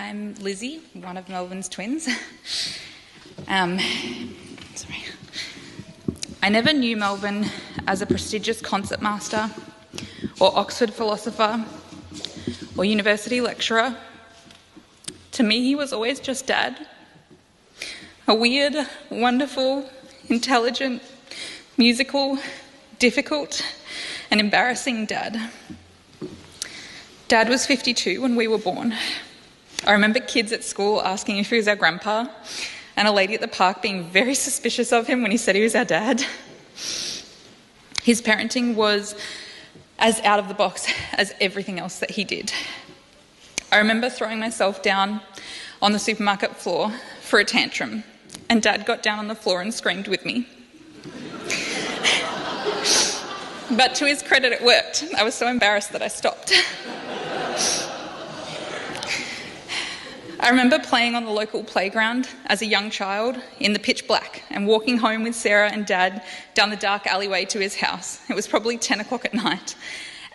I'm Lizzie, one of Melvyn's twins. Sorry. I never knew Melvyn as a prestigious concert master or Oxford philosopher or university lecturer. To me, he was always just Dad. A weird, wonderful, intelligent, musical, difficult, and embarrassing Dad. Dad was 52 when we were born. I remember kids at school asking if he was our grandpa, and a lady at the park being very suspicious of him when he said he was our dad. His parenting was as out of the box as everything else that he did. I remember throwing myself down on the supermarket floor for a tantrum, and Dad got down on the floor and screamed with me. But to his credit, it worked. I was so embarrassed that I stopped. I remember playing on the local playground as a young child in the pitch black and walking home with Sarah and Dad down the dark alleyway to his house. It was probably 10 o'clock at night.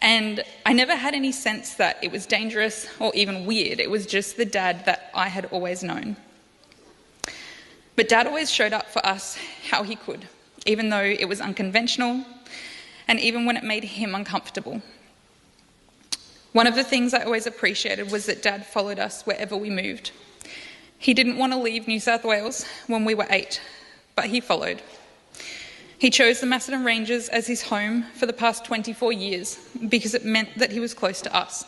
And I never had any sense that it was dangerous or even weird. It was just the Dad that I had always known. But Dad always showed up for us how he could, even though it was unconventional and even when it made him uncomfortable. One of the things I always appreciated was that Dad followed us wherever we moved. He didn't want to leave New South Wales when we were 8, but he followed. He chose the Macedon Ranges as his home for the past 24 years because it meant that he was close to us.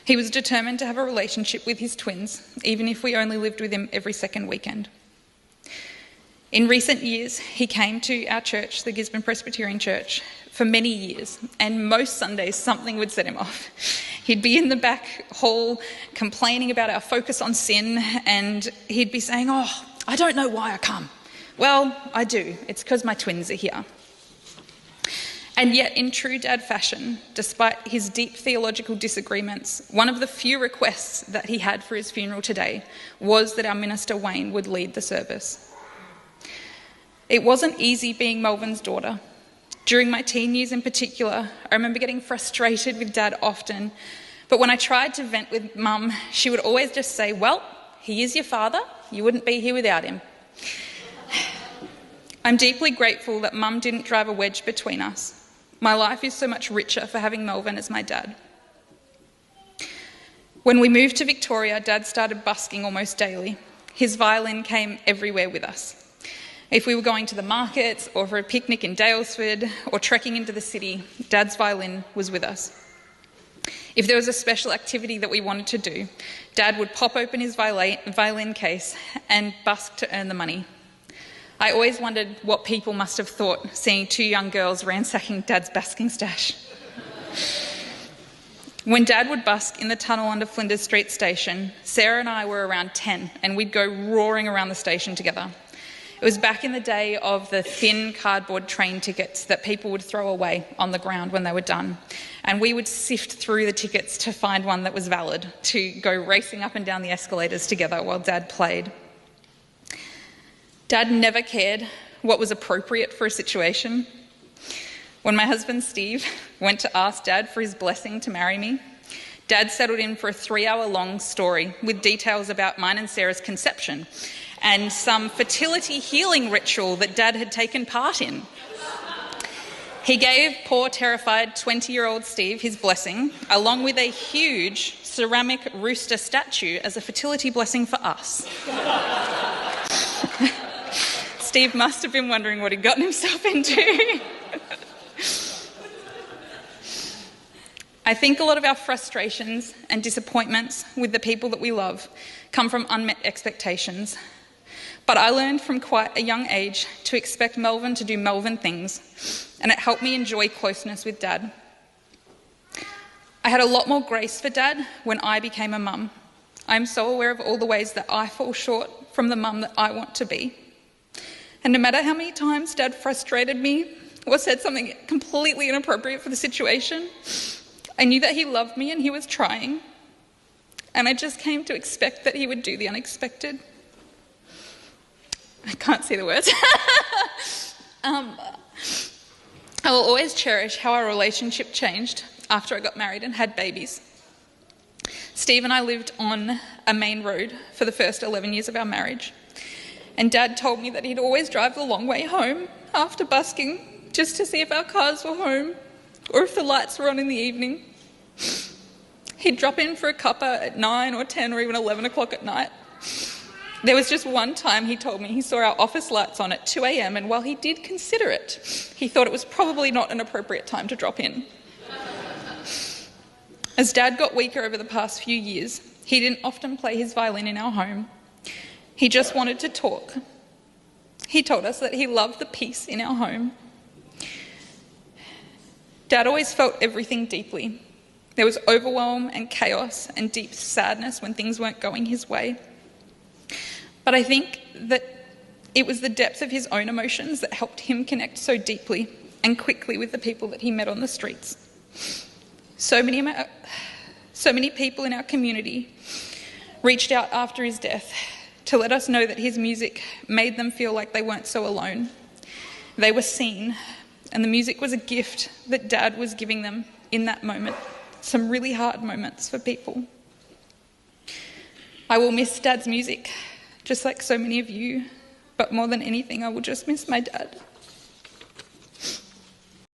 He was determined to have a relationship with his twins, even if we only lived with him every second weekend. In recent years, he came to our church, the Gisborne Presbyterian Church, for many years, and most Sundays something would set him off. He'd be in the back hall complaining about our focus on sin, and he'd be saying, "Oh, I don't know why I come." Well, I do. It's because my twins are here. And yet, in true Dad fashion, despite his deep theological disagreements, one of the few requests that he had for his funeral today was that our minister Wayne would lead the service. It wasn't easy being Melvyn's daughter. During my teen years in particular, I remember getting frustrated with Dad often, but when I tried to vent with Mum, she would always just say, "Well, he is your father, you wouldn't be here without him." I'm deeply grateful that Mum didn't drive a wedge between us. My life is so much richer for having Melvyn as my dad. When we moved to Victoria, Dad started busking almost daily. His violin came everywhere with us. If we were going to the markets or for a picnic in Daylesford or trekking into the city, Dad's violin was with us. If there was a special activity that we wanted to do, Dad would pop open his violin case and busk to earn the money. I always wondered what people must have thought seeing two young girls ransacking Dad's basking stash. When Dad would busk in the tunnel under Flinders Street station, Sarah and I were around 10 and we'd go roaring around the station together. It was back in the day of the thin cardboard train tickets that people would throw away on the ground when they were done. And we would sift through the tickets to find one that was valid, to go racing up and down the escalators together while Dad played. Dad never cared what was appropriate for a situation. When my husband Steve went to ask Dad for his blessing to marry me, Dad settled in for a 3-hour-long story with details about mine and Sarah's conception and some fertility healing ritual that Dad had taken part in. He gave poor, terrified 20-year-old Steve his blessing, along with a huge ceramic rooster statue as a fertility blessing for us. Steve must have been wondering what he'd gotten himself into. I think a lot of our frustrations and disappointments with the people that we love come from unmet expectations. But I learned from quite a young age to expect Melvyn to do Melvyn things, and it helped me enjoy closeness with Dad. I had a lot more grace for Dad when I became a mum. I'm so aware of all the ways that I fall short from the mum that I want to be. And no matter how many times Dad frustrated me or said something completely inappropriate for the situation, I knew that he loved me and he was trying. And I just came to expect that he would do the unexpected. I can't see the words. I will always cherish how our relationship changed after I got married and had babies. Steve and I lived on a main road for the first 11 years of our marriage. And Dad told me that he'd always drive the long way home after busking just to see if our cars were home or if the lights were on in the evening. He'd drop in for a cuppa at 9 or 10 or even 11 o'clock at night. There was just one time he told me he saw our office lights on at 2 a.m. and while he did consider it, he thought it was probably not an appropriate time to drop in. As Dad got weaker over the past few years, he didn't often play his violin in our home. He just wanted to talk. He told us that he loved the peace in our home. Dad always felt everything deeply. There was overwhelm and chaos and deep sadness when things weren't going his way. But I think that it was the depth of his own emotions that helped him connect so deeply and quickly with the people that he met on the streets. So many people in our community reached out after his death to let us know that his music made them feel like they weren't so alone. They were seen, and the music was a gift that Dad was giving them in that moment. Some really hard moments for people. I will miss Dad's music, just like so many of you, but more than anything, I will just miss my dad.